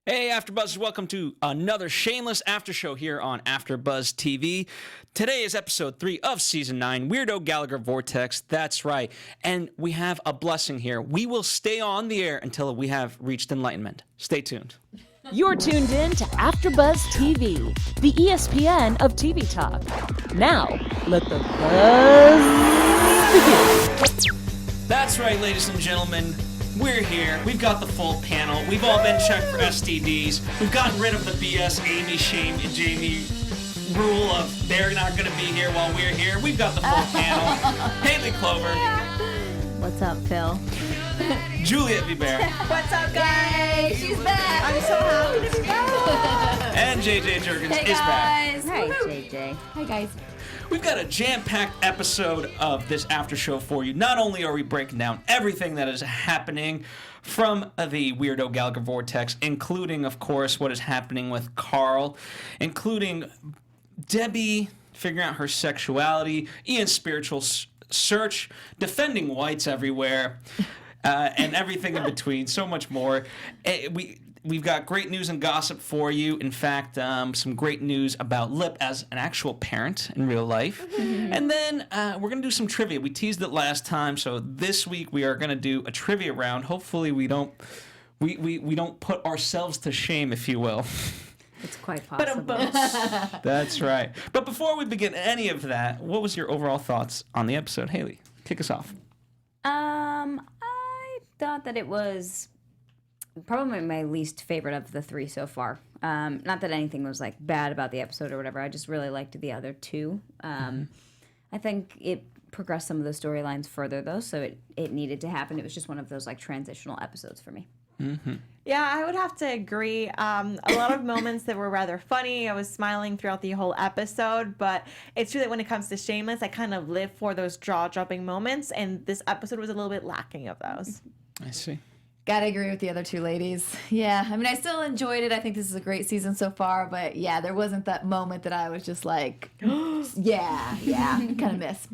Hey, AfterBuzzers, welcome to another Shameless After Show here on AfterBuzz TV. Today is episode 3 of Season 9, Weirdo Gallagher Vortex. That's right. And we have a blessing here. We will stay on the air until we have reached enlightenment. Stay tuned. You're tuned in to AfterBuzz TV, the ESPN of TV talk. Now, let the buzz begin. That's right, ladies and gentlemen. We're here. We've got the full panel. We've all been checked for STDs. We've gotten rid of the BS Amy, Shame, and Jamie rule of they're not going to be here while we're here. We've got the full panel. Hayley Clover. What's up, Phil? Juliet Vibert. What's up, guys? She's back. I'm so happy to be back. And JJ Jurgens Hey is back. guys. Hi, JJ. Hi, guys. We've got a jam-packed episode of this after show for you. Not only are we breaking down everything that is happening from the Weirdo Gallagher Vortex, including, of course, what is happening with Carl, including Debbie figuring out her sexuality, Ian's spiritual search, defending whites everywhere, and everything in between, so much more. We've got great news and gossip for you. In fact, some great news about Lip as an actual parent in real life. And then we're going to do some trivia. We teased it last time, so this week we are going to do a trivia round. Hopefully we don't put ourselves to shame, if you will. It's quite possible. That's right. But before we begin any of that, what was your overall thoughts on the episode? Hayley, kick us off. I thought that it was probably my least favorite of the 3 so far. Not that anything was like bad about the episode or whatever. I just really liked the other 2. I think it progressed some of the storylines further though, so it needed to happen. It was just one of those like transitional episodes for me. Mm-hmm. Yeah, I would have to agree. A lot of moments that were rather funny. I was smiling throughout the whole episode, but it's true that when it comes to Shameless, I kind of live for those jaw-dropping moments, and this episode was a little bit lacking of those. I see. Gotta agree with the other 2 ladies. Yeah, I mean, I still enjoyed it. I think this is a great season so far, but yeah, there wasn't that moment that I was just like, yeah, kind of miss.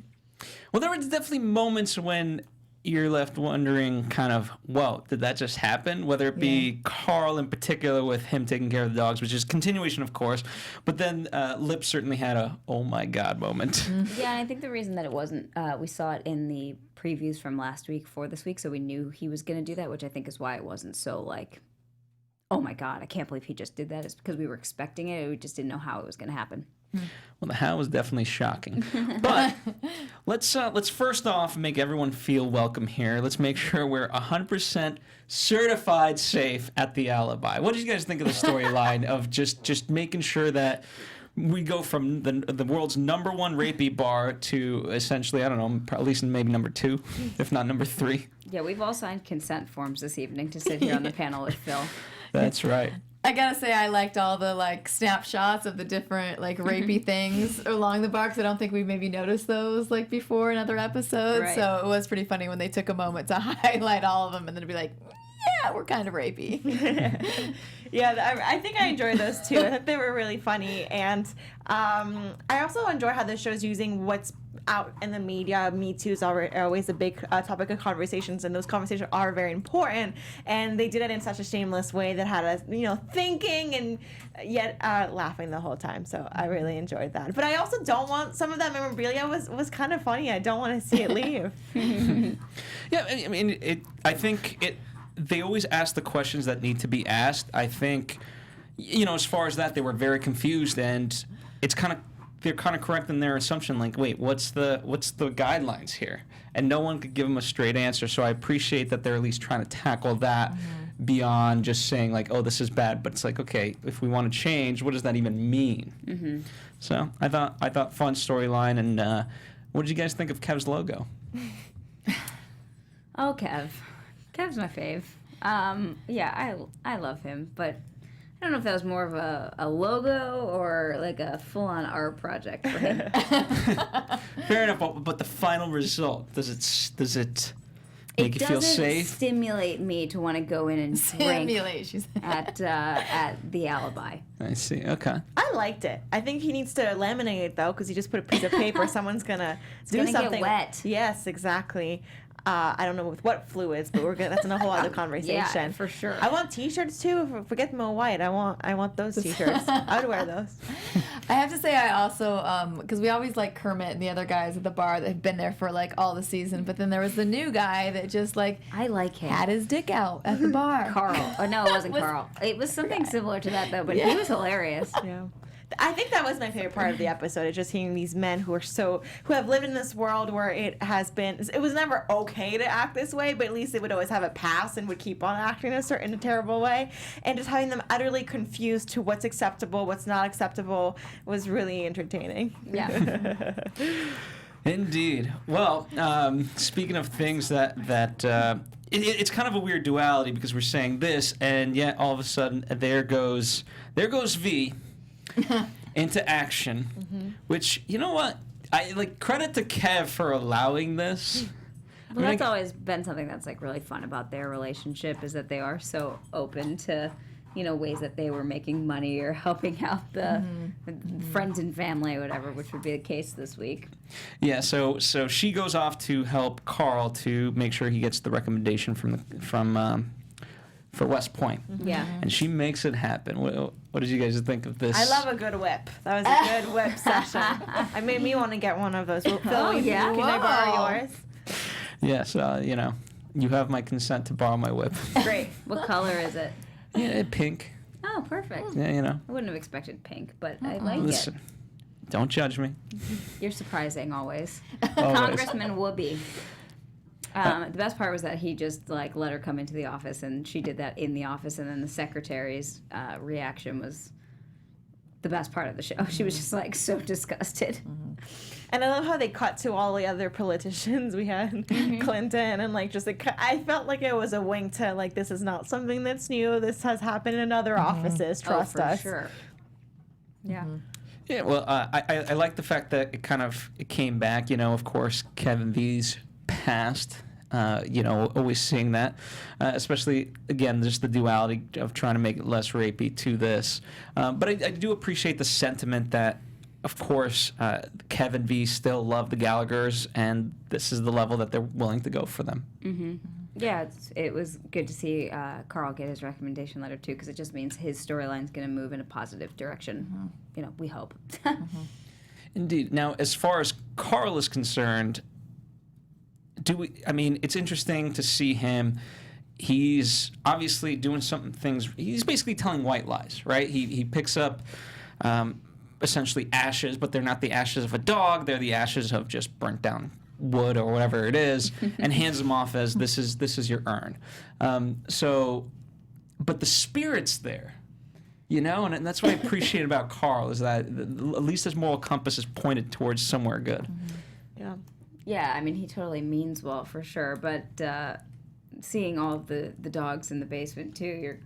Well, there were definitely moments when you're left wondering kind of, whoa, did that just happen? Whether it be Carl in particular with him taking care of the dogs, which is continuation, of course. But then Lip certainly had a, oh my God moment. Yeah, and I think the reason that it wasn't, we saw it in the previews from last week for this week, so we knew he was going to do that, which I think is why it wasn't so like, oh my God, I can't believe he just did that. It's because we were expecting it. We just didn't know how it was going to happen. Well, the how was definitely shocking. But let's first off make everyone feel welcome here. Let's make sure we're 100% certified safe at the alibi. What did you guys think of the storyline of just making sure that we go from the world's number 1 rapey bar to essentially, I don't know, at least maybe number 2, if not number 3. Yeah, we've all signed consent forms this evening to sit here on the panel with Phil. That's right. I gotta say, I liked all the like snapshots of the different like rapey things along the bar, because I don't think we've maybe noticed those like before in other episodes. Right. So it was pretty funny when they took a moment to highlight all of them and then be like, yeah, we're kind of rapey. Yeah, I think I enjoyed those too. I thought they were really funny. And I also enjoy how the show's using what's out in the media. Me Too is always a big topic of conversations, and those conversations are very important. And they did it in such a shameless way that had us, thinking and yet laughing the whole time. So I really enjoyed that. But I also don't want, some of that memorabilia was kind of funny. I don't want to see it leave. Yeah, I mean, I think they always ask the questions that need to be asked. I think, as far as that, they were very confused, and they're kind of correct in their assumption. Like, wait, what's the guidelines here? And no one could give them a straight answer. So I appreciate that they're at least trying to tackle that beyond just saying like, oh, this is bad. But it's like, okay, if we want to change, what does that even mean? Mm-hmm. So I thought fun storyline. And what did you guys think of Kev's logo? Oh, Kev. Kev's my fave. Yeah, I love him, but I don't know if that was more of a logo or like a full-on art project for him. Fair enough, but the final result, does it make you feel safe? It doesn't stimulate me to want to go in and drink at the alibi. I see. Okay. I liked it. I think he needs to laminate it though, because he just put a piece of paper. Someone's gonna do gonna something. Get wet. Yes, exactly. I don't know with what fluids, but that's a whole other conversation. Yeah, for sure. I want T-shirts too. Forget the white. I want those T-shirts. I would wear those. I have to say, I also, because we always like Kermit and the other guys at the bar that have been there for like all the season, but then there was the new guy that just like I like him. had his dick out at the bar. Carl. Oh, no, it wasn't Carl. It was something similar to that, though, but he was hilarious. Yeah. I think that was my favorite part of the episode. It's just hearing these men who have lived in this world where it was never okay to act this way, but at least they would always have a pass and would keep on acting in a terrible way. And just having them utterly confused to what's acceptable, what's not acceptable was really entertaining. Yeah. Indeed. Well, speaking of things it's kind of a weird duality because we're saying this, and yet all of a sudden there goes V into action, which, you know what? I like credit to Kev for allowing this. Well, that's always been something that's like really fun about their relationship is that they are so open to, ways that they were making money or helping out the friends and family or whatever, which would be the case this week. Yeah, so she goes off to help Carl to make sure he gets the recommendation for West Point. Yeah. And she makes it happen. What did you guys think of this? I love a good whip. That was a good whip session. It made me want to get one of those. Phil, yeah? Can I borrow yours? Yes, you have my consent to borrow my whip. Great. What color is it? Yeah, pink. Oh, perfect. Yeah, I wouldn't have expected pink, but I like Listen, don't judge me. it. You're surprising always. Always. Congressman Whoopi. The best part was that he just like let her come into the office, and she did that in the office, and then the secretary's reaction was the best part of the show. She was just like so disgusted. And I love how they cut to all the other politicians. We had Clinton and I felt like it was a wink to like, this is not something that's new. This has happened in other offices. Trust us. Sure. Yeah. Yeah, well, I like the fact that it came back. Of course, Kevin V's past. Always seeing that, especially again, just the duality of trying to make it less rapey to this. But I do appreciate the sentiment that, of course, Kevin V still love the Gallaghers, and this is the level that they're willing to go for them. Mm-hmm. Yeah, it was good to see Carl get his recommendation letter too, because it just means his storyline's going to move in a positive direction. We hope. Indeed. Now, as far as Carl is concerned, it's interesting to see him. He's obviously doing things. He's basically telling white lies, right? He picks up essentially ashes, but they're not the ashes of a dog. They're the ashes of just burnt down wood or whatever it is, and hands them off as this is your urn. But the spirit's there, and that's what I appreciate about Carl is that at least his moral compass is pointed towards somewhere good. Yeah. Yeah, he totally means well for sure, but seeing all of the dogs in the basement too,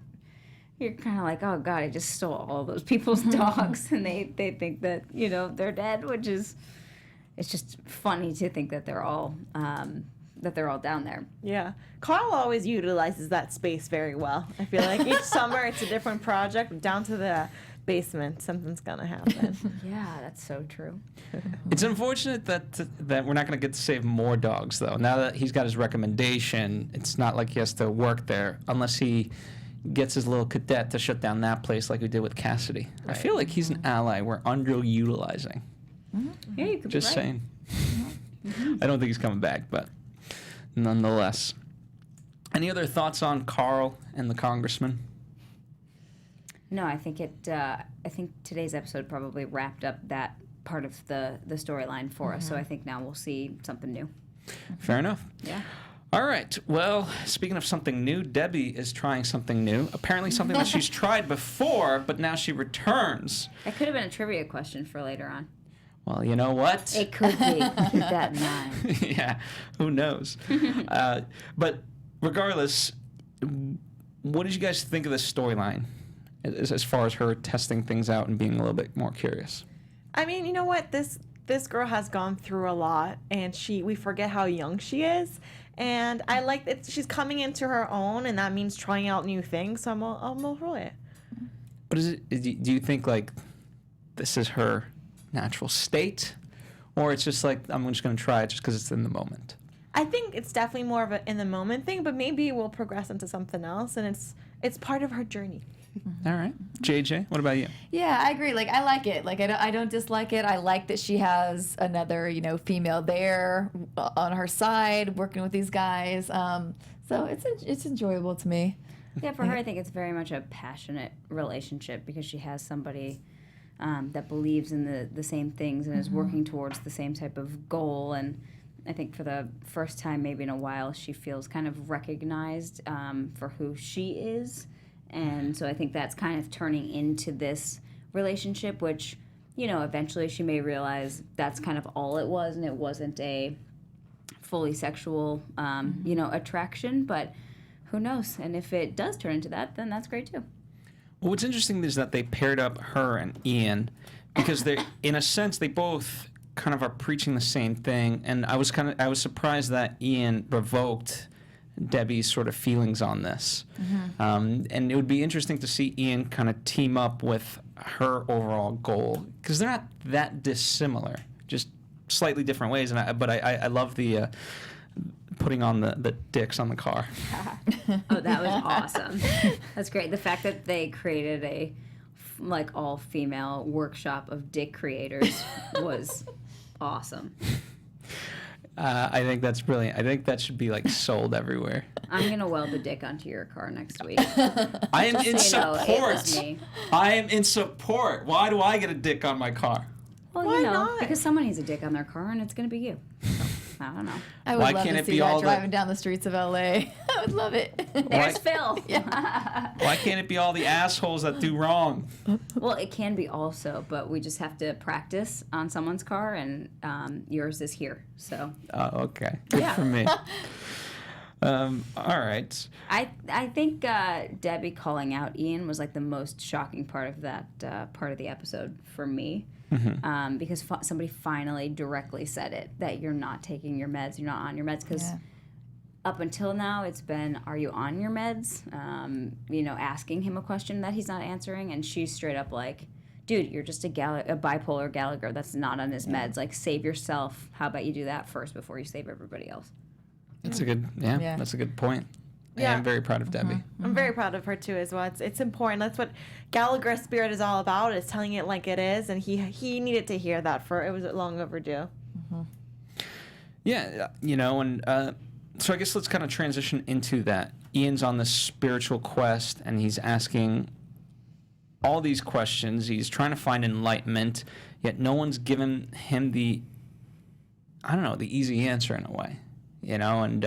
you're kind of like, oh God, I just stole all those people's dogs, and they think that they're dead, which is it's just funny to think that they're all down there. Yeah, Carl always utilizes that space very well. I feel like each summer it's a different project. Down to the basement, something's gonna happen. Yeah, that's so true. It's unfortunate that we're not going to get to save more dogs, though. Now that he's got his recommendation, it's not like he has to work there unless he gets his little cadet to shut down that place like we did with Cassidy. Right. I feel like he's an ally we're underutilizing. Yeah, you could Just be right. saying. I don't think he's coming back, but nonetheless. Any other thoughts on Carl and the congressman? No, I think I think today's episode probably wrapped up that part of the storyline for us. So I think now we'll see something new. Fair enough. Yeah. All right. Well, speaking of something new, Debbie is trying something new. Apparently something that she's tried before, but now she returns. That could have been a trivia question for later on. Well, you know what? It could be. Keep that in mind. Yeah, who knows? But regardless, what did you guys think of this storyline as far as her testing things out and being a little bit more curious? You know what? This girl has gone through a lot, and we forget how young she is. And I like that she's coming into her own, and that means trying out new things. So I'm all for it. But do you think like this is her natural state, or it's just like I'm just going to try it just because it's in the moment? I think it's definitely more of a in the moment thing, but maybe it will progress into something else, and it's part of her journey. All right. JJ, what about you? Yeah, I agree. Like, I like it. Like, I don't dislike it. I like that she has another, female there on her side working with these guys. So it's enjoyable to me. Yeah, for her, I think it's very much a passionate relationship because she has somebody that believes in the same things and is working towards the same type of goal. And I think for the first time maybe in a while, she feels kind of recognized for who she is. And so I think that's kind of turning into this relationship, which, eventually she may realize that's kind of all it was, and it wasn't a fully sexual, attraction. But who knows? And if it does turn into that, then that's great too. Well, what's interesting is that they paired up her and Ian because they, in a sense, they both kind of are preaching the same thing. And I was surprised that Ian revoked Debbie's sort of feelings on this. And it would be interesting to see Ian kind of team up with her overall goal because they're not that dissimilar, just slightly different ways. But I love the putting on the dicks on the car. Oh, that was awesome. That's great. The fact that they created a all-female workshop of dick creators was awesome. I think that's brilliant. I think that should be sold everywhere. I'm going to weld the dick onto your car next week. I am in So it was support. me. I am in support. Why do I get a dick on my car? Well, Why not? because someone needs a dick on their car, and it's going to be you. So, I don't know. I would Why love can't to it see be that all the- driving down the streets of LA. I would love it. There's Phil. Why can't it be all the assholes that do wrong? Well, it can be also, but we just have to practice on someone's car, and yours is here. So Oh, okay. Good for me. All right. I think Debbie calling out Ian was the most shocking part of that part of the episode for me. Because somebody finally directly said it, that you're not taking your meds, you're not on your meds. Because up until now, it's been, are you on your meds? Asking him a question that he's not answering. And she's straight up like, dude, you're just a bipolar Gallagher that's not on his meds. Save yourself. How about you do that first before you save everybody else? That's a good, that's a good point. Yeah. I'm very proud of Debbie. I'm very proud of her too as well. It's important. That's what Gallagher's spirit is all about, is telling it like it is, and he needed to hear that it was long overdue. Yeah, and so I guess let's kind of transition into that. Ian's on this spiritual quest, and he's asking all these questions. He's trying to find enlightenment, yet no one's given him the easy answer in a way, and...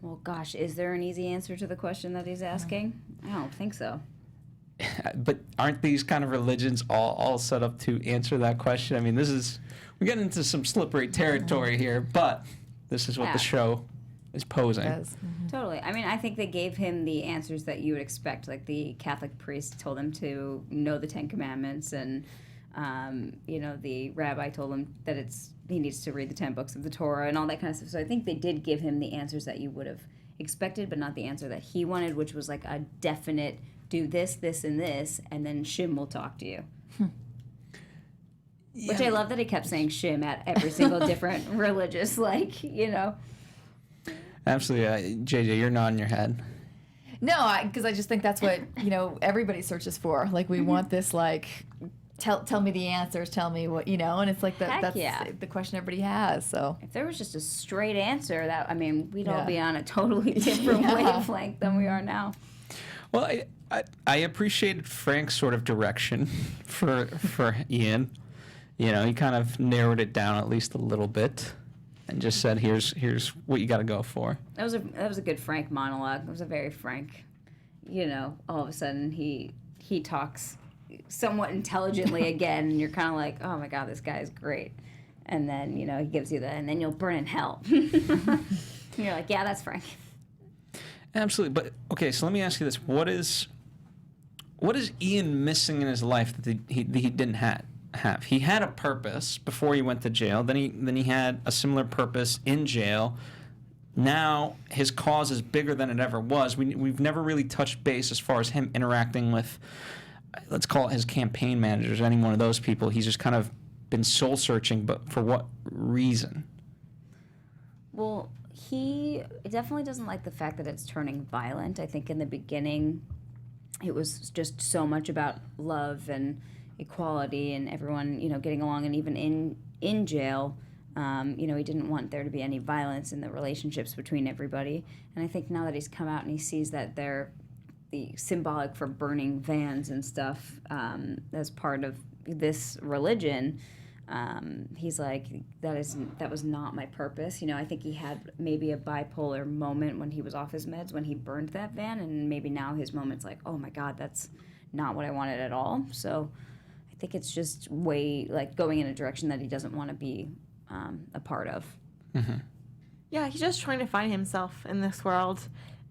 Well, gosh, is there an easy answer to the question that he's asking? I don't think so. But aren't these kind of religions all set up to answer that question? I mean, we're getting into some slippery territory here, but this is what the show is posing. Totally. I mean, I think they gave him the answers that you would expect. The Catholic priest told him to know the Ten Commandments, and the rabbi told him that he needs to read the 10 books of the Torah and all that kind of stuff. So I think they did give him the answers that you would have expected, but not the answer that he wanted, which was a definite do this, this, and this, and then Shim will talk to you. Which I love that he kept saying Shim at every single different religious, Absolutely. JJ, you're nodding your head. No, because I just think that's what, everybody searches for. We want this, tell me the answers, tell me what, and it's that's the question everybody has, so. If there was just a straight answer, we'd all be on a totally different wavelength than we are now. Well, I appreciated Frank's sort of direction for Ian. He kind of narrowed it down at least a little bit and just said, here's what you got to go for. That was a good Frank monologue. It was a very Frank, all of a sudden he talks somewhat intelligently again, and you're kind of like, oh my God, this guy is great. And then, he gives you and then you'll burn in hell. And you're like, yeah, that's Frank. Absolutely. But, okay, so let me ask you this. What is Ian missing in his life that he didn't have? He had a purpose before he went to jail. Then he had a similar purpose in jail. Now his cause is bigger than it ever was. We've never really touched base as far as him interacting with, let's call it his campaign managers, any one of those people. He's just kind of been soul searching, but for what reason? Well, He definitely doesn't like the fact that it's turning violent. I think in the beginning, it was just so much about love and equality and everyone, getting along. And even in jail, he didn't want there to be any violence in the relationships between everybody. And I think now that he's come out and he sees that they're the symbolic for burning vans and stuff as part of this religion, he's like, that was not my purpose. I think he had maybe a bipolar moment when he was off his meds when he burned that van, and maybe now his moment's like, oh my God, that's not what I wanted at all. So I think it's just going in a direction that he doesn't want to be a part of. Mm-hmm. Yeah, he's just trying to find himself in this world,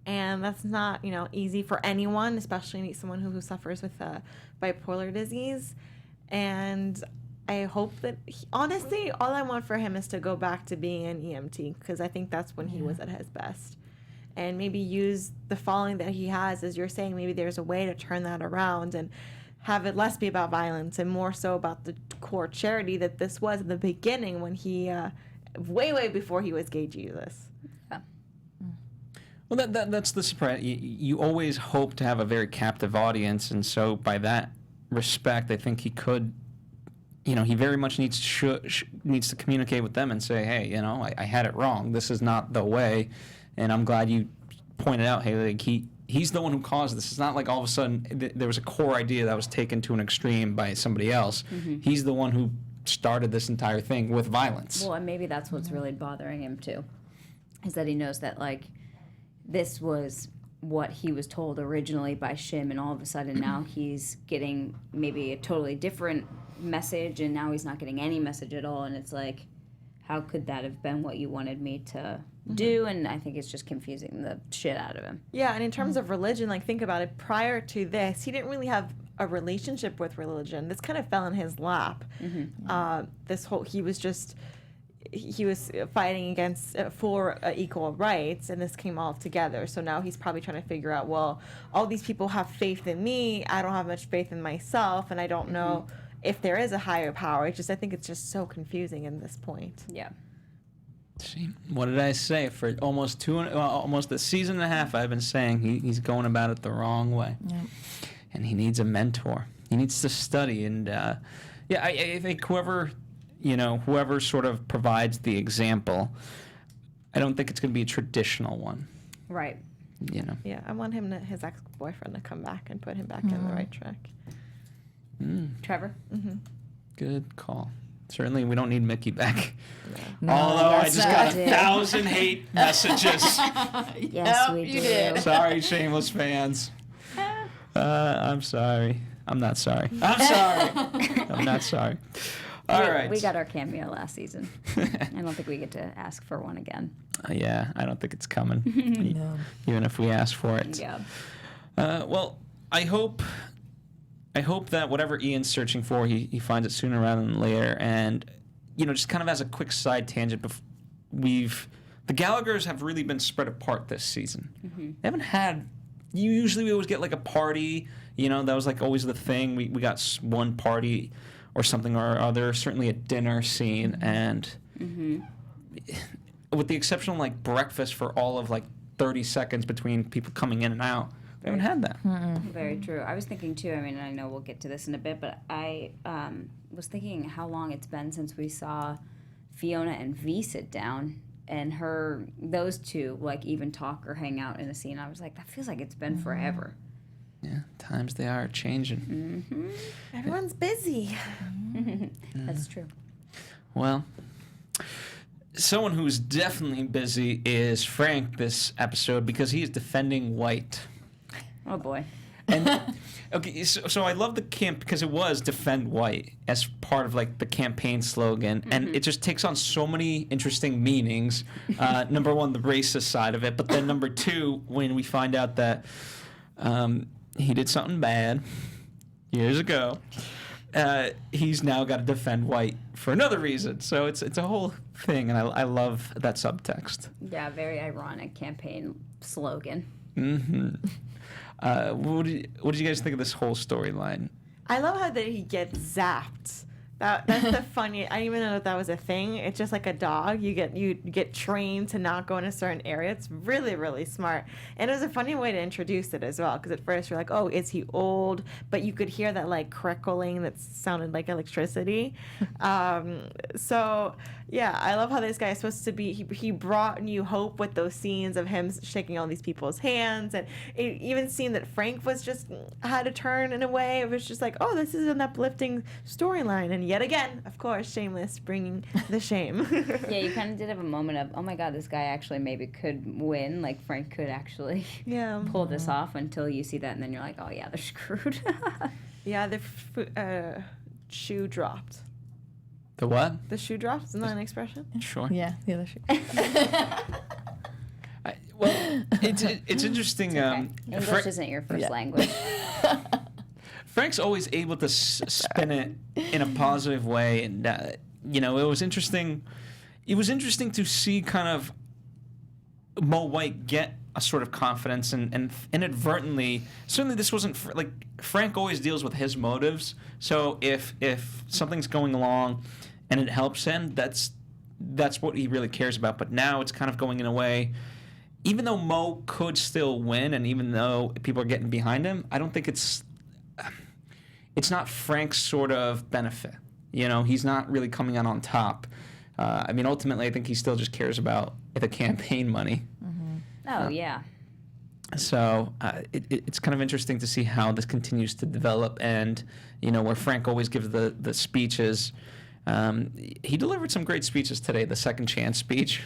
and that's not easy for anyone, especially someone who suffers with bipolar disease. And I hope that honestly, all I want for him is to go back to being an EMT, because I think that's when he was at his best. And maybe use the following that he has, as you're saying, maybe there's a way to turn that around and have it less be about violence and more so about the core charity that this was at the beginning when he, way before he was gay Jesus. Yeah. Well, that's the surprise. You always hope to have a very captive audience, and so by that respect, I think he could. He very much needs to communicate with them and say, hey, I had it wrong. This is not the way. And I'm glad you pointed out, hey, like he's the one who caused this. It's not like all of a sudden there was a core idea that was taken to an extreme by somebody else. Mm-hmm. He's the one who started this entire thing with violence. Well, and maybe that's what's really bothering him too, is that he knows that this was what he was told originally by Shim, and all of a sudden now he's getting maybe a totally different message, and now he's not getting any message at all, and it's like, how could that have been what you wanted me to do? And I think it's just confusing the shit out of him. Yeah, and in terms of religion, think about it, prior to this, he didn't really have a relationship with religion. This kind of fell in his lap. Mm-hmm. He was fighting against for equal rights, and this came all together. So now he's probably trying to figure out, well, all these people have faith in me, I don't have much faith in myself, and I don't know if there is a higher power. I think it's just so confusing in this point. Yeah. See, what did I say? For almost a season and a half, I've been saying he's going about it the wrong way. Yeah. And he needs a mentor. He needs to study. And I think whoever sort of provides the example, I don't think it's going to be a traditional one. Right. Yeah, I want his ex-boyfriend to come back and put him back in the right track. Trevor? Mm-hmm. Good call. Certainly, we don't need Mickey back. No, although I just got 1,000 hate messages. Yes, we did. Sorry, Shameless fans. I'm sorry. I'm not sorry. I'm sorry. I'm not sorry. All right. We got our cameo last season. I don't think we get to ask for one again. Yeah, I don't think it's coming. No. Even if we ask for it. Yeah. Well, I hope that whatever Ian's searching for, he finds it sooner rather than later. And, just kind of as a quick side tangent, the Gallaghers have really been spread apart this season. Mm-hmm. They haven't had, usually we always get a party, that was always the thing. We got one party or something or other, certainly a dinner scene. And with the exception of breakfast for all of 30 seconds between people coming in and out, we haven't had that. Very true. I was thinking too, I know we'll get to this in a bit, but I was thinking how long it's been since we saw Fiona and V sit down and those two even talk or hang out in a scene. I was like, that feels like it's been forever. Yeah, times they are changing. Mm-hmm. Everyone's busy. That's true. Well, someone who's definitely busy is Frank this episode, because he is defending White. Oh boy. And okay, so I love the camp because it was defend White as part of the campaign slogan, and it just takes on so many interesting meanings. Number one, the racist side of it, but then number two, when we find out that he did something bad years ago, he's now got to defend White for another reason. So it's a whole thing, and I love that subtext. Yeah, very ironic campaign slogan. Mm-hmm. What did you guys think of this whole storyline? I love how that he gets zapped That's the funny. I didn't even know that was a thing. It's just like a dog. You get trained to not go in a certain area. It's really, really smart. And it was a funny way to introduce it as well. Because at first you're like, oh, is he old? But you could hear that like crackling that sounded like electricity. So yeah, I love how this guy is supposed to be. He brought new hope with those scenes of him shaking all these people's hands, and it even seemed that Frank was just had a turn in a way. It was just like, oh, this is an uplifting storyline, and yet again, of course, Shameless bringing the shame. Yeah, you kind of did have a moment of, oh my God, this guy actually maybe could win. Like Frank could actually pull this off until you see that, and then you're like, oh yeah, they're screwed. Yeah, the shoe dropped. The what? The shoe dropped? Isn't that an expression? Sure. Yeah, the other shoe. Well, it's interesting. English isn't your first language. Frank's always able to spin it in a positive way, and it was interesting. It was interesting to see kind of Mo White get a sort of confidence, and inadvertently, certainly this wasn't like Frank always deals with his motives. So if something's going along and it helps him, that's what he really cares about. But now it's kind of going in a way. Even though Mo could still win, and even though people are getting behind him, I don't think it's not Frank's sort of benefit. He's not really coming out on top. Ultimately, I think he still just cares about the campaign money. Oh, yeah. So it's kind of interesting to see how this continues to develop, and where Frank always gives the speeches. He delivered some great speeches today. The second chance speech.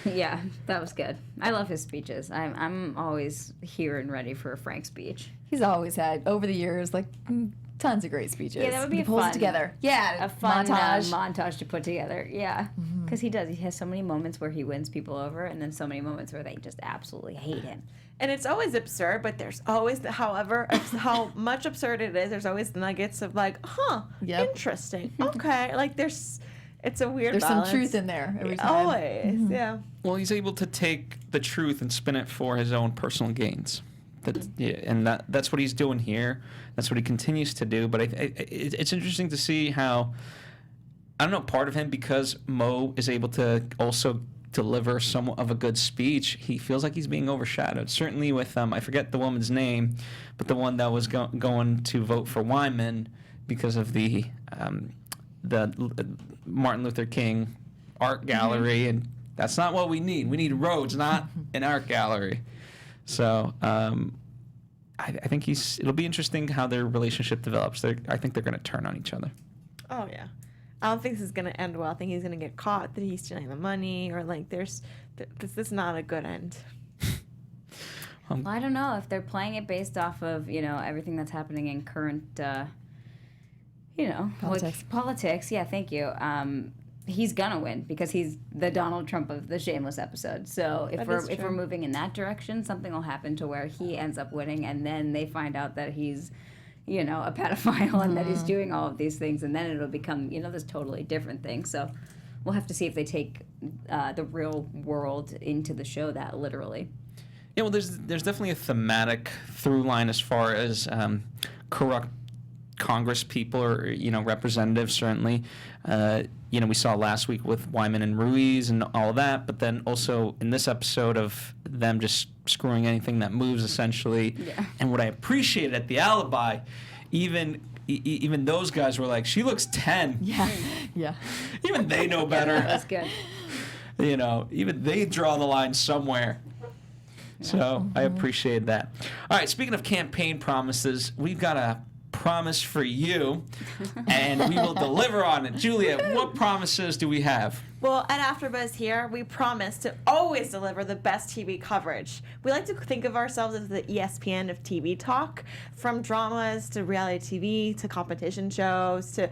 Yeah, that was good. I love his speeches. I'm always here and ready for a Frank speech. He's always had, over the years, like tons of great speeches. Yeah, that would be he pulls fun. it together. Yeah, A fun montage. montage to put together. Yeah, because he does. He has so many moments where he wins people over, and then so many moments where they just absolutely hate him. And it's always absurd, but there's always, however, how much absurd it is, there's always nuggets of like, interesting. Okay, like it's a weird There's balance. some truth in there every time. Always, yeah. Well, he's able to take the truth and spin it for his own personal gains. That's what he's doing here. That's what he continues to do. But it's interesting to see how, I don't know, part of him, because Mo is able to also deliver somewhat of a good speech, he feels like he's being overshadowed. Certainly with, I forget the woman's name, but the one that was going to vote for Wyman because of the Martin Luther King art gallery, and that's not what we need. We need roads, not an art gallery. So I think it'll be interesting how their relationship develops. I think they're going to turn on each other. Oh, yeah. I don't think this is going to end well. I think he's going to get caught that he's stealing the money, or like this is not a good end. Well, I don't know if they're playing it based off of everything that's happening in current politics. Yeah, thank you. He's gonna win because he's the Donald Trump of the Shameless episode. So if we're moving in that direction, something will happen to where he ends up winning, and then they find out that he's a pedophile and that he's doing all of these things, and then it'll become this totally different thing. So we'll have to see if they take the real world into the show that literally. Yeah, well, there's definitely a thematic through line as far as corrupt Congress people or representatives, certainly. We saw last week with Wyman and Ruiz and all that, but then also in this episode of them just screwing anything that moves, essentially. Yeah. And what I appreciated at the Alibi, even those guys were like, she looks 10. Yeah. Even they know better. That's good. Even they draw the line somewhere. So I appreciate that. All right, speaking of campaign promises, we've got a promise for you, and we will deliver on it. Juliet, what promises do we have? Well, at AfterBuzz here, we promise to always deliver the best TV coverage. We like to think of ourselves as the ESPN of TV talk, from dramas to reality TV to competition shows to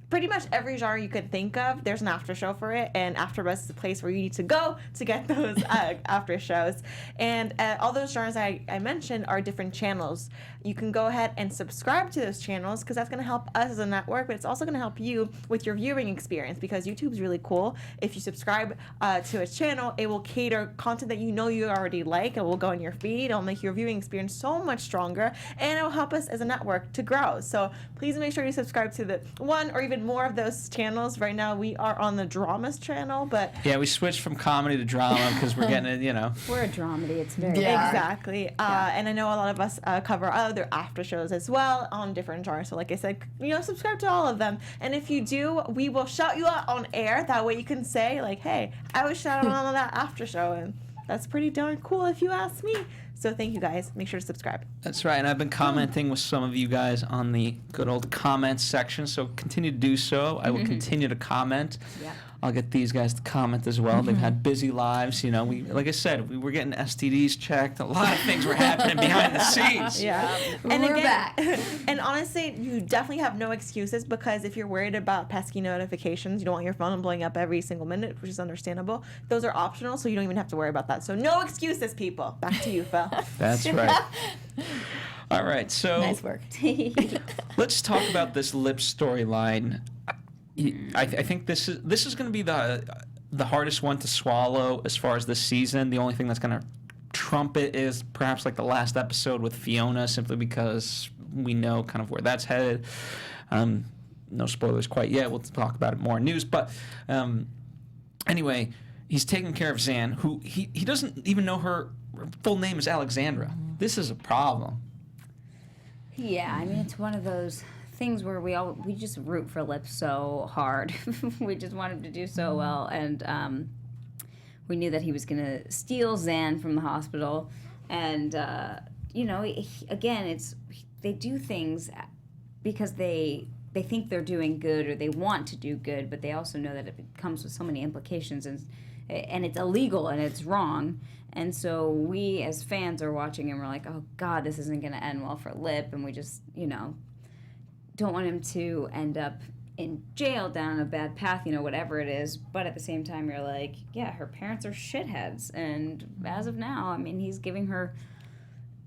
pretty much every genre you could think of. There's an after show for it, and AfterBuzz is the place where you need to go to get those after shows. And all those genres I mentioned are different channels. You can go ahead and subscribe to those channels because that's going to help us as a network, but it's also going to help you with your viewing experience because YouTube's really cool. If you subscribe to a channel, it will cater content that you already like. It will go in your feed. It'll make your viewing experience so much stronger, and it will help us as a network to grow. So please make sure you subscribe to the one or even needed more of those channels. Right now, we are on the dramas channel, but Yeah, we switched from comedy to drama because we're getting it, We're a dramedy. It's very Yeah. exactly. And I know a lot of us cover other after shows as well on different genres. So, like I said, subscribe to all of them. And if you do, we will shout you out on air. That way, you can say like, "Hey, I was shouted on that after show," and that's pretty darn cool if you ask me. So thank you guys. Make sure to subscribe. That's right, and I've been commenting with some of you guys on the good old comments section, so continue to do so. I will continue to comment. Yeah. I'll get these guys to comment as well. They've had busy lives, We, like I said, we were getting STDs checked. A lot of things were happening behind the scenes. Yeah. And we're back. And honestly, you definitely have no excuses, because if you're worried about pesky notifications, you don't want your phone blowing up every single minute, which is understandable. Those are optional, so you don't even have to worry about that. So no excuses, people. Back to you, Phil. That's right. All right, so Nice work. let's talk about this Lip storyline. I think this is going to be the hardest one to swallow as far as this season. The only thing that's going to trump it is perhaps like the last episode with Fiona, simply because we know kind of where that's headed. No spoilers quite yet. We'll talk about it more in news. But anyway, he's taking care of Zan, who he doesn't even know her full name is Alexandra. This is a problem. Yeah, I mean, it's one of those things where we just root for Lip so hard. We just want him to do so well, and we knew that he was gonna steal Zan from the hospital, and again, they do things because they think they're doing good, or they want to do good, but they also know that it comes with so many implications, and it's illegal and it's wrong. And so we as fans are watching and we're like, oh God, this isn't gonna end well for Lip, and we just don't want him to end up in jail, down a bad path, whatever it is. But at the same time, you're like, yeah, her parents are shitheads. And as of now, I mean, he's giving her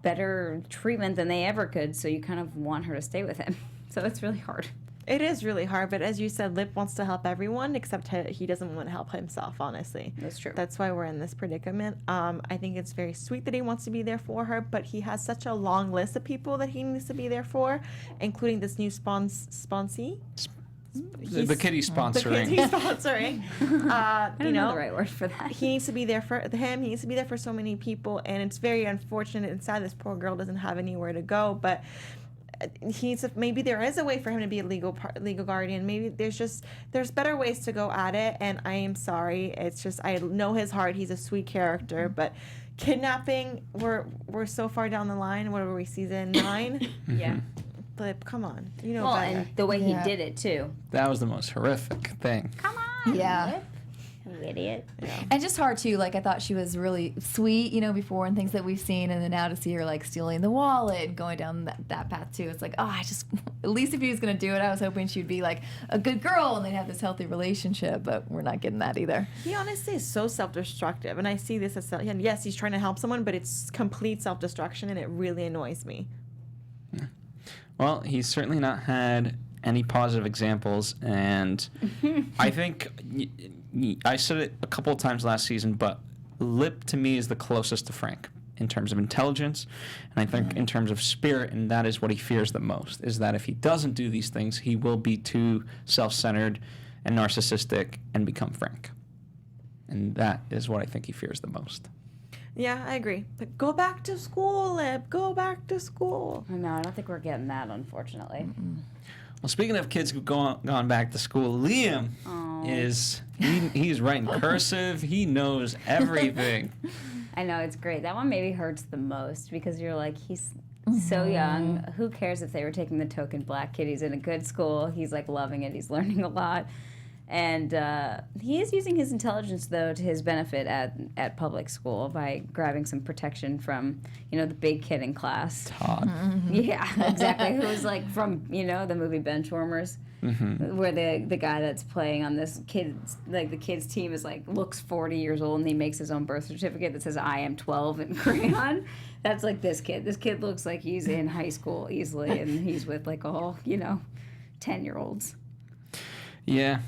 better treatment than they ever could. So you kind of want her to stay with him. So it's really hard. It is really hard, but as you said, Lip wants to help everyone, except he doesn't want to help himself, honestly. That's true. That's why we're in this predicament. I think it's very sweet that he wants to be there for her, but he has such a long list of people that he needs to be there for, including this new sponsee. The kitty sponsoring. The kitty sponsoring. I don't know the right word for that. He needs to be there for him. He needs to be there for so many people, and it's very unfortunate and sad this poor girl doesn't have anywhere to go, but maybe there is a way for him to be a legal guardian. Maybe there's better ways to go at it, and I am sorry. It's just, I know his heart. He's a sweet character, but kidnapping, we're so far down the line. What were we, season 9? Yeah. Lip, come on. Well, better. and the way he did it too. That was the most horrific thing. Come on, Yeah. Lip. You idiot. Yeah. And just hard too. Like, I thought she was really sweet, before, and things that we've seen, and then now to see her like stealing the wallet, going down that path too. It's like, at least if he was gonna do it, I was hoping she'd be like a good girl and they'd have this healthy relationship. But we're not getting that either. He honestly is so self-destructive, and I see this as and yes, he's trying to help someone, but it's complete self-destruction, and it really annoys me. Well, he's certainly not had any positive examples, and I think I said it a couple of times last season, but Lip to me is the closest to Frank in terms of intelligence, and I think in terms of spirit, and that is what he fears the most, is that if he doesn't do these things, he will be too self-centered and narcissistic and become Frank. And that is what I think he fears the most. Yeah, I agree. But go back to school, Lip. Go back to school. No, I don't think we're getting that, unfortunately. Well, speaking of kids who've gone back to school, Liam he's writing cursive. He knows everything. I know, it's great. That one maybe hurts the most because you're like, he's so young. Who cares if they were taking the token black kid? He's in a good school. He's like loving it. He's learning a lot. And he is using his intelligence, though, to his benefit at public school by grabbing some protection from, the big kid in class. Todd. Yeah, exactly. Who was like from, the movie Benchwarmers, where the guy that's playing on this kid's, like the kid's team is like, looks 40 years old, and he makes his own birth certificate that says, I am 12 in crayon. That's like this kid. This kid looks like he's in high school easily, and he's with like all, 10-year-olds. Yeah.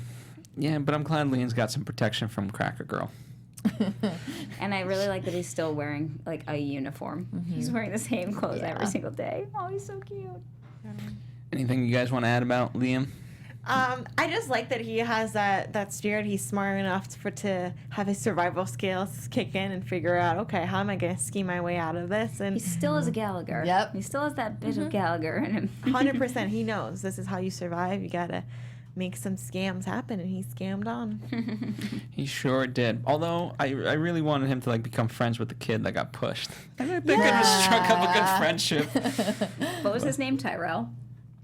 Yeah, but I'm glad Liam's got some protection from Cracker Girl. And I really like that he's still wearing like a uniform. He's wearing the same clothes every single day. Oh, he's so cute. Anything you guys want to add about Liam? I just like that he has that spirit. He's smart enough to have his survival skills kick in and figure out, okay, how am I going to scheme my way out of this? And He still is a Gallagher. Yep. He still has that bit of Gallagher in him. 100% he knows this is how you survive. You got to make some scams happen, and he scammed on. He sure did. Although I really wanted him to like become friends with the kid that got pushed. I think it have struck up a good friendship. What was his name? Tyrell?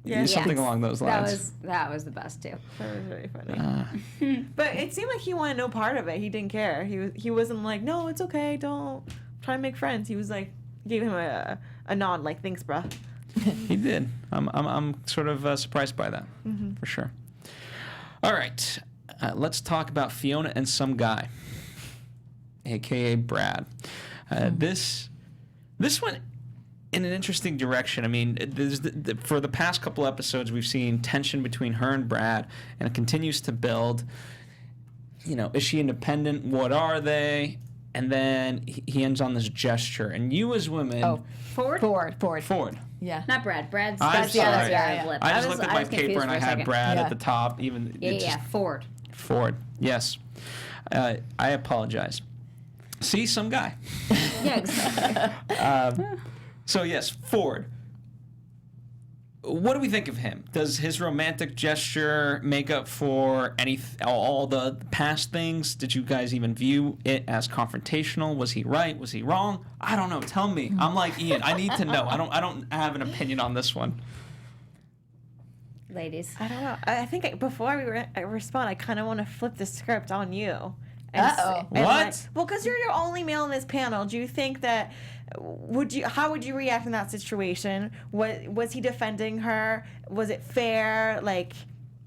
Yeah. Something along those lines. That was the best too. That was really funny. But it seemed like he wanted no part of it. He didn't care. He wasn't like, no, it's okay, don't try to make friends. He was like, gave him a nod, like, thanks, bruh. He did. I'm sort of surprised by that, for sure. All right, let's talk about Fiona and some guy, aka Brad. This went in an interesting direction. I mean, for the past couple episodes, we've seen tension between her and Brad, and it continues to build. You know, is she independent? What are they? And then he ends on this gesture. And you as women... Ford? Yeah. Not Brad. Brad's I'm that's the other sorry. side of lip. I just looked at my paper and I had Brad at the top. Ford. Ford, yes. I apologize. See, some guy. Yeah, exactly. So, yes, Ford. What do we think of him? Does his romantic gesture make up for all the past things? Did you guys even view it as confrontational? Was he right? Was he wrong? I don't know. Tell me. I'm like Ian. I need to know. I don't have an opinion on this one. Ladies. I don't know. I think before I respond, I kind of want to flip the script on you. What? Well, because you're your only male in this panel. Do you think that how would you react in that situation? Was he defending her? Was it fair? Like,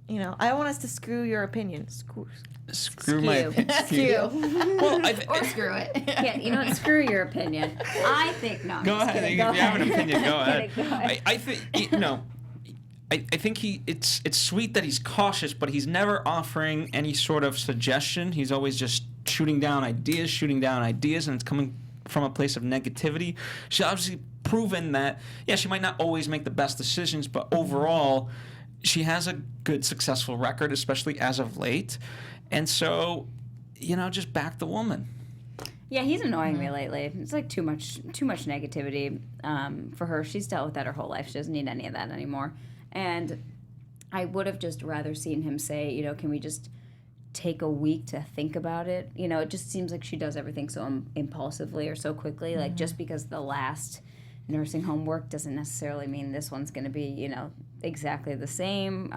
you know, I want us to screw your opinion. Screw my opinion. Skew. Well, Or screw it. Yeah, you know what? Screw your opinion. I think no. I'm go just ahead. kidding. If you have an opinion, go I'm ahead. kidding. Go ahead. I think, you know, I think it's sweet that he's cautious, but he's never offering any sort of suggestion. He's always just shooting down ideas, and it's coming from a place of negativity. She's obviously proven that, yeah, she might not always make the best decisions, but overall, she has a good, successful record, especially as of late. And so, you know, just back the woman. Yeah, he's annoying me lately. It's like too much negativity for her. She's dealt with that her whole life. She doesn't need any of that anymore. And I would have just rather seen him say, you know, can we just take a week to think about it? You know, it just seems like she does everything so impulsively or so quickly. Like, just because the last nursing home work doesn't necessarily mean this one's going to be, you know, exactly the same.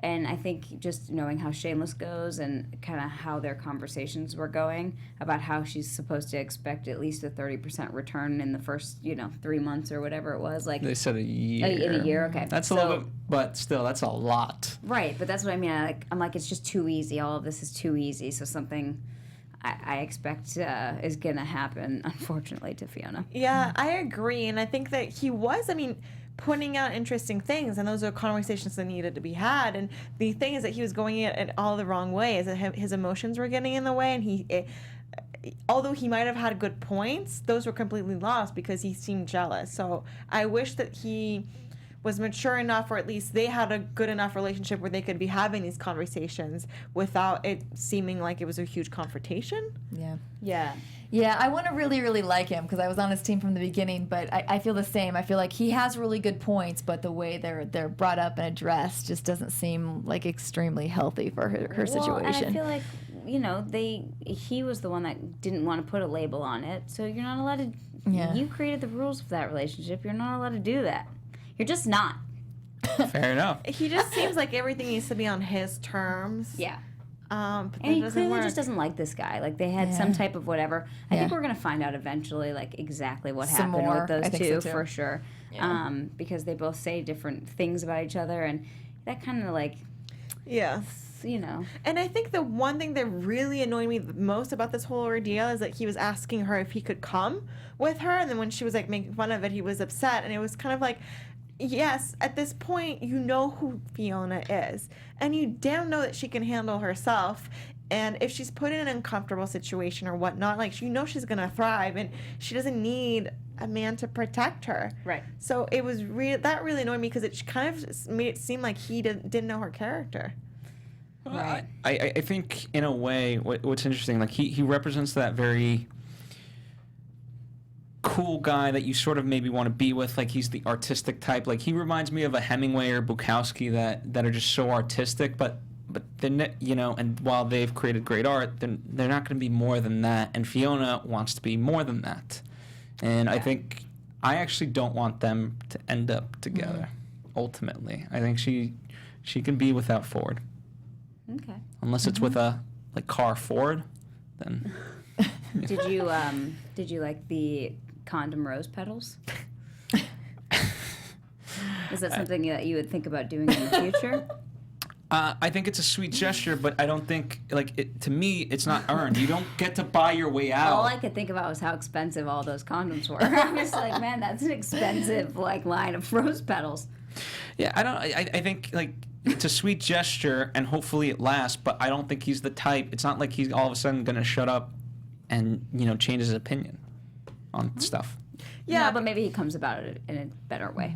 And I think just knowing how Shameless goes and kind of how their conversations were going about how she's supposed to expect at least a 30% return in the first, you know, 3 months or whatever it was. Like, They said a year. in a year, okay. That's a little bit, but still, that's a lot. Right, but that's what I mean. I'm like, it's just too easy. All of this is too easy. So something I expect is going to happen, unfortunately, to Fiona. Yeah, I agree. And I think that he was, pointing out interesting things, and those are conversations that needed to be had. And the thing is that he was going it all the wrong ways. That his emotions were getting in the way, and although he might have had good points, those were completely lost because he seemed jealous. So I wish that he was mature enough, or at least they had a good enough relationship where they could be having these conversations without it seeming like it was a huge confrontation. Yeah. Yeah, I want to really, really like him because I was on his team from the beginning, but I feel the same. I feel like he has really good points, but the way they're brought up and addressed just doesn't seem like extremely healthy for her situation. And I feel like, you know, he was the one that didn't want to put a label on it, so you're not allowed to. Yeah. You created the rules for that relationship. You're not allowed to do that. You're just not. Fair enough. He just seems like everything needs to be on his terms. Yeah. But And that he doesn't clearly work. just doesn't like this guy. Like, they had some type of whatever. I think we're going to find out eventually, like, exactly what Some happened more. with those I think two, so, too. for sure. Yeah. Because they both say different things about each other, and that kind of, like, Yeah. you know. And I think the one thing that really annoyed me the most about this whole ordeal is that he was asking her if he could come with her, and then when she was, like, making fun of it, he was upset, and it was kind of like, yes, at this point, you know who Fiona is, and you damn know that she can handle herself. And if she's put in an uncomfortable situation or whatnot, like, you know she's going to thrive, and she doesn't need a man to protect her. Right. So it was that really annoyed me because it kind of made it seem like he didn't know her character. Right. I think in a way what's interesting, like he represents that very cool guy that you sort of maybe want to be with. Like he's the artistic type. Like he reminds me of a Hemingway or Bukowski that are just so artistic, but they're and while they've created great art, they're not going to be more than that. And Fiona wants to be more than that. And I think I actually don't want them to end up together. Ultimately, I think she can be without Ford. Okay. Unless it's with a car Ford, then. Did you like the condom rose petals? Is that something that you would think about doing in the future? I think it's a sweet gesture, but I don't think to me it's not earned. You don't get to buy your way out. All I could think about was how expensive all those condoms were. I was like, man, that's an expensive line of rose petals. Yeah, I think it's a sweet gesture, and hopefully it lasts. But I don't think he's the type. It's not like he's all of a sudden gonna shut up and change his opinion on stuff. Yeah, no, but maybe he comes about it in a better way.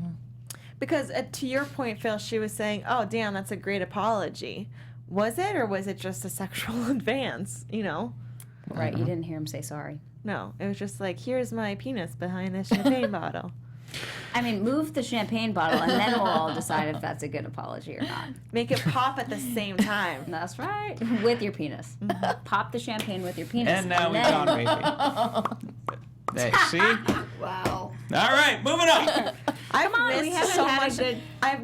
Because to your point, Phil, she was saying, "Oh, damn, that's a great apology." Was it, or was it just a sexual advance? Right? You didn't hear him say sorry. No, it was just like, "Here's my penis behind this champagne bottle." I mean, move the champagne bottle, and then we'll all decide if that's a good apology or not. Make it pop at the same time. That's right. With your penis. Pop the champagne with your penis. And now we've gone, Macy. Hey, see? Wow. All right, moving on. I've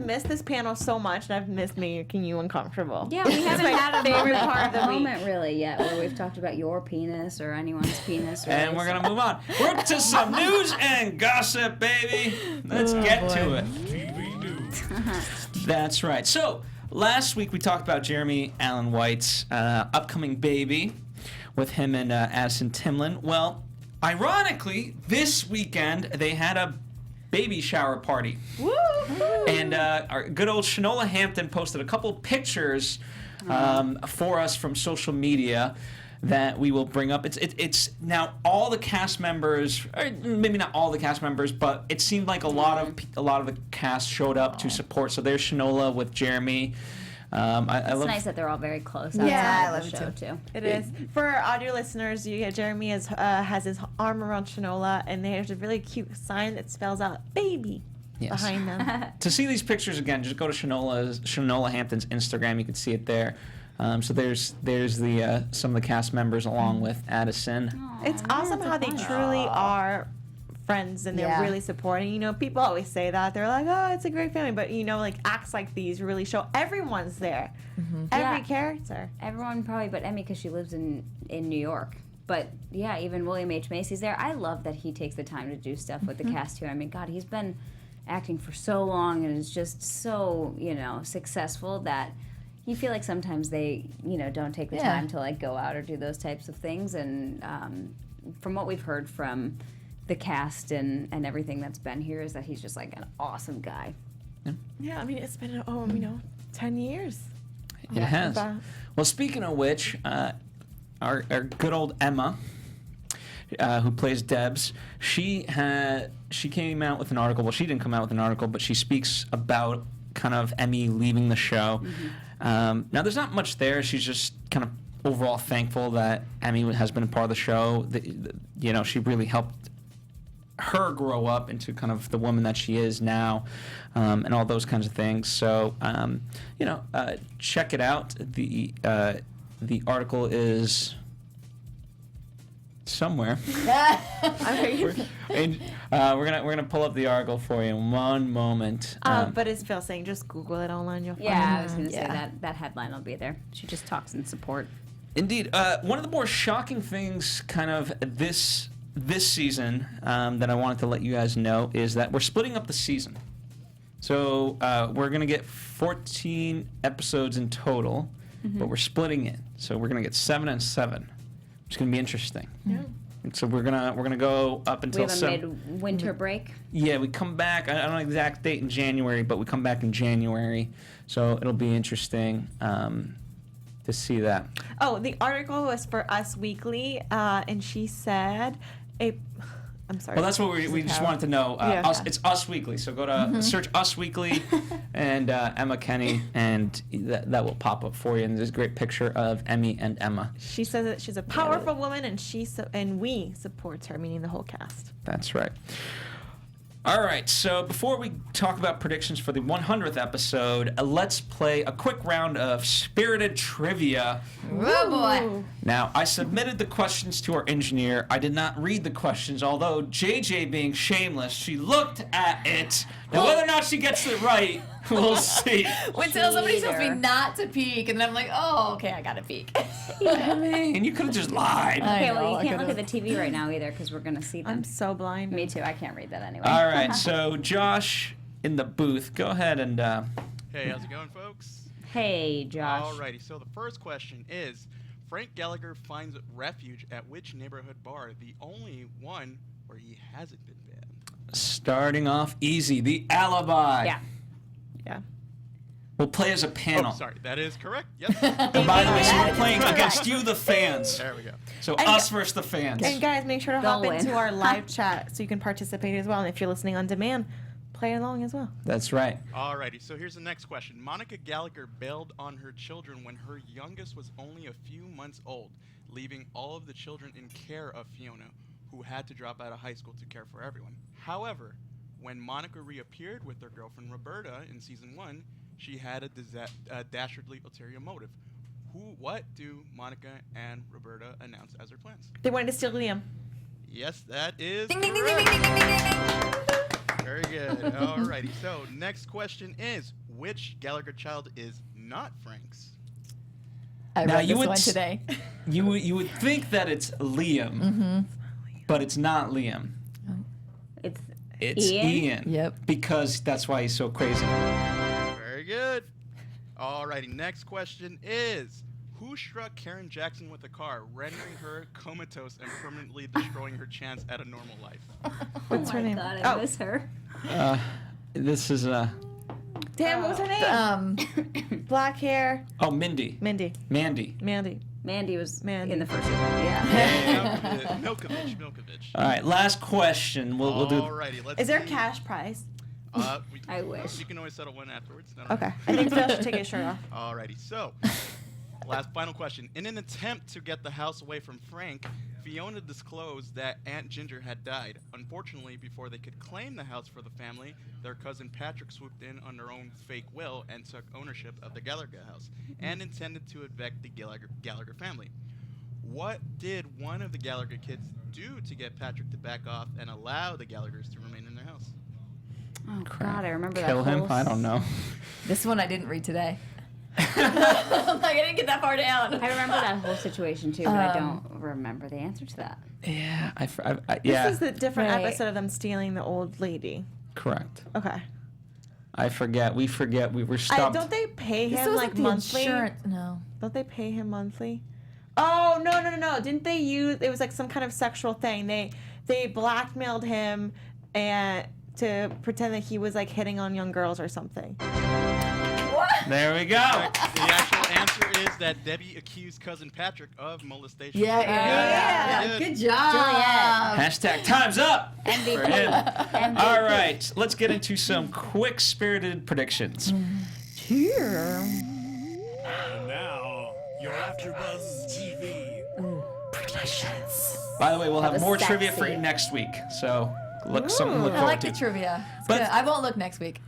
missed this panel so much, and I've missed making you uncomfortable. Yeah, we haven't had a favorite part of the moment really yet where we've talked about your penis or anyone's penis. And we're going to move on. We're to some news and gossip, baby. Let's get to it. TV news. That's right. So, last week we talked about Jeremy Allen White's upcoming baby with him and Addison Timlin. Well, ironically, this weekend they had a baby shower party. Woo! And our good old Shanola Hampton posted a couple pictures for us from social media that we will bring up. It's now all the cast members, or maybe not all the cast members, but it seemed like a lot of the cast showed up to support. So there's Shanola with Jeremy. It's nice that they're all very close outside of the show too. It is. For our audio listeners, Jeremy has his arm around Shanola, and there's a really cute sign that spells out "baby" behind them. To see these pictures again, just go to Shanola Hampton's Instagram. You can see it there. So there's the some of the cast members along with Addison. Aww, it's awesome how they truly are friends, and they're really supporting. People always say that they're like, "Oh, it's a great family," but acts like these really show everyone's there, every character. Everyone probably but Emmy because she lives in New York. But yeah, even William H. Macy's there. I love that he takes the time to do stuff with the cast too. I mean, God, he's been acting for so long and is just so successful that you feel like sometimes they don't take the time to go out or do those types of things. And from what we've heard from the cast and everything that's been here is that he's just an awesome guy. Yeah, I mean, it's been 10 years. It has. Well, speaking of which, our good old Emma, who plays Debs, she came out with an article. Well, she didn't come out with an article, but she speaks about kind of Emmy leaving the show. Now, there's not much there. She's just kind of overall thankful that Emmy has been a part of the show. She really helped her grow up into kind of the woman that she is now, and all those kinds of things. So, check it out. The article is somewhere. And we're gonna pull up the article for you in one moment. But as Phil saying, just Google it online. You'll find it. Yeah, I was gonna say that headline will be there. She just talks in support. Indeed, one of the more shocking things, kind of this season, that I wanted to let you guys know is that we're splitting up the season. So we're gonna get 14 episodes in total, but we're splitting it. So we're gonna get 7 and 7. It's gonna be interesting. Yeah. And so we're gonna go up until we have a mid-winter break. Yeah, we come back. I don't know the exact date in January, but we come back in January. So it'll be interesting to see that. Oh, the article was for Us Weekly, and she said I'm sorry. Well, that's what we just wanted to know. Yeah. It's Us Weekly. So go to search Us Weekly and Emma Kenny, and that will pop up for you. And there's a great picture of Emmy and Emma. She says that she's a powerful woman, and we support her, meaning the whole cast. That's right. All right, so before we talk about predictions for the 100th episode, let's play a quick round of spirited trivia. Oh boy. Now, I submitted the questions to our engineer. I did not read the questions, although JJ, being shameless, she looked at it. Now, whether or not she gets it right, we'll see. Until somebody tells me Cheater. not to peek, and then I'm like, oh, okay, I gotta peek. I mean, you could have just lied. Okay, well, know, you I can't look could've. at the TV right now either because we're going to see them. I'm so blind. Me too. I can't read that anyway. All right, so Josh in the booth, go ahead and... Hey, how's it going, folks? Hey, Josh. Alrighty, so the first question is, Frank Gallagher finds refuge at which neighborhood bar? The only one where he hasn't been banned. Starting off easy, the alibi. Yeah. Yeah. We'll play as a panel. Oh, sorry, that is correct. Yep. And by the way, so we're playing against you, the fans. There we go. So And- us versus the fans. And guys, make sure to They'll hop win. into our live chat so you can participate as well. And if you're listening on demand, play along as well. That's right. Alrighty, so here's the next question. Monica Gallagher bailed on her children when her youngest was only a few months old, leaving all of the children in care of Fiona, who had to drop out of high school to care for everyone. However, when Monica reappeared with her girlfriend Roberta in season 1, she had a dastardly ulterior motive. What do Monica and Roberta announce as their plans? They wanted to steal Liam. Yes, that is Ding, ding, ding, ding, ding, correct. ding, ding, ding, ding. Very good. Alrighty. So next question is, which Gallagher child is not Frank's? I Now, read you this would one s- today. You would think that it's Liam, but it's not Liam. It's It's Ian? Ian. Yep. Because that's why he's so crazy. Very good. Alrighty. Next question is, who struck Karen Jackson with a car, rendering her comatose and permanently destroying her chance at a normal life? What's oh her my name? God, I Oh, miss her. This is damn, what was her name? Black hair. oh, Mindy. Mandy. Mandy. Mandy was Mandy. in the first season. Yeah. Milkovich. All right, last question. We'll do. Alrighty. Let's Is there a see. cash prize? I wish. You can always settle one afterwards. No, no. Okay. I think Phil should take his shirt off. Alrighty, so final question. In an attempt to get the house away from Frank, Fiona disclosed that Aunt Ginger had died. Unfortunately, before they could claim the house for the family, their cousin Patrick swooped in on their own fake will and took ownership of the Gallagher house and intended to evict the Gallagher family. What did one of the Gallagher kids do to get Patrick to back off and allow the Gallaghers to remain in their house? Oh God, I remember Kill that. him? whole I don't know. This one I didn't read today. I'm like, I didn't get that far down. I remember that whole situation too, but I don't remember the answer to that. Yeah, I This yeah, is the different Right. episode of them stealing the old lady. correct. Okay. I forget. We forget. We were stopped. Don't they pay This him was like the monthly? insurance. No. Don't they pay him monthly? Oh no! Didn't they use? It was like some kind of sexual thing. They blackmailed him and to pretend that he was like hitting on young girls or something. There we go. The actual answer is that Debbie accused cousin Patrick of molestation. Yeah. Good job. Hashtag time's up for him. MVP. All right, let's get into some quick spirited predictions. And now, your AfterBuzz TV. By the way, we'll have was more trivia for sexy. you next week. So something to look I forward like the to. trivia. It's But- good. I won't look next week.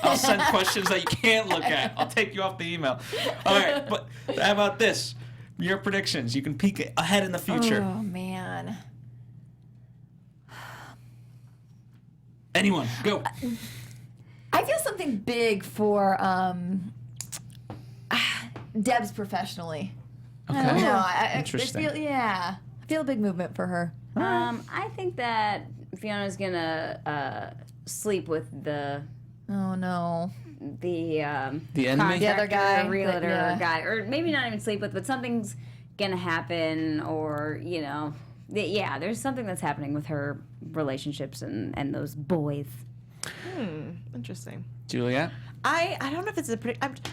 I'll send questions that you can't look at. I'll take you off the email. All right, but how about this? Your predictions. You can peek ahead in the future. Oh man. Anyone, go. I feel something big for Debs professionally. I don't Okay. know. I Interesting. feel, yeah. I feel a big movement for her. I think that Fiona's gonna sleep with the Oh no. The enemy? The other contractor, guy, realtor yeah. guy, or maybe not even sleep with, but something's gonna happen, or there's something that's happening with her relationships and those boys. Interesting. Juliet? I don't know if it's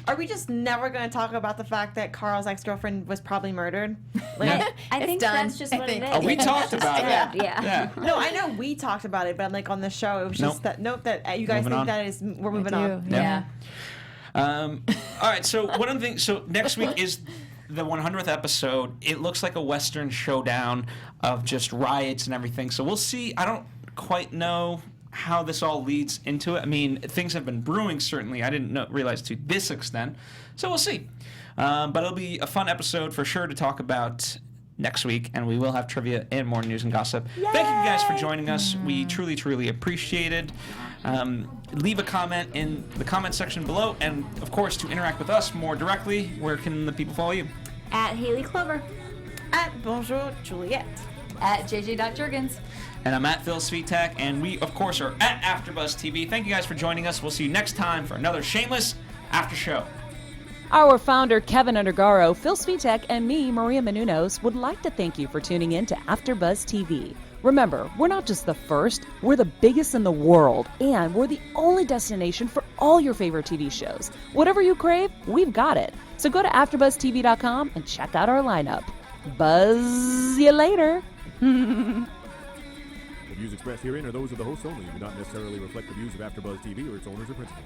are we just never going to talk about the fact that Carl's ex-girlfriend was probably murdered? Like, I think done, that's just I what think. it is. Oh, we talked about it. Yeah. no, I know we talked about it, but like on the show, it was just that note that you guys Moving on. think that is we're moving I on. do, yeah. All right, so one of the things, so next week is the 100th episode. It looks like a Western showdown of just riots and everything. So we'll see. I don't quite know how this all leads into it. I mean, things have been brewing, certainly. I didn't realize to this extent. So we'll see. But it'll be a fun episode for sure to talk about next week, and we will have trivia and more news and gossip. Yay! Thank you guys for joining us. We truly, truly appreciate it. Leave a comment in the comment section below, and of course, to interact with us more directly, where can the people follow you? At Hayley Clover. At Bonjour Juliet. At JJ.Jurgens. And I'm at Phil Svitek, and we, of course, are at AfterBuzz TV. Thank you guys for joining us. We'll see you next time for another Shameless After Show. Our founder, Kevin Undergaro, Phil Svitek, and me, Maria Menounos, would like to thank you for tuning in to AfterBuzz TV. Remember, we're not just the first, we're the biggest in the world, and we're the only destination for all your favorite TV shows. Whatever you crave, we've got it. So go to AfterBuzzTV.com and check out our lineup. Buzz you later. The views expressed herein are those of the hosts only and do not necessarily reflect the views of AfterBuzz TV or its owners or principals.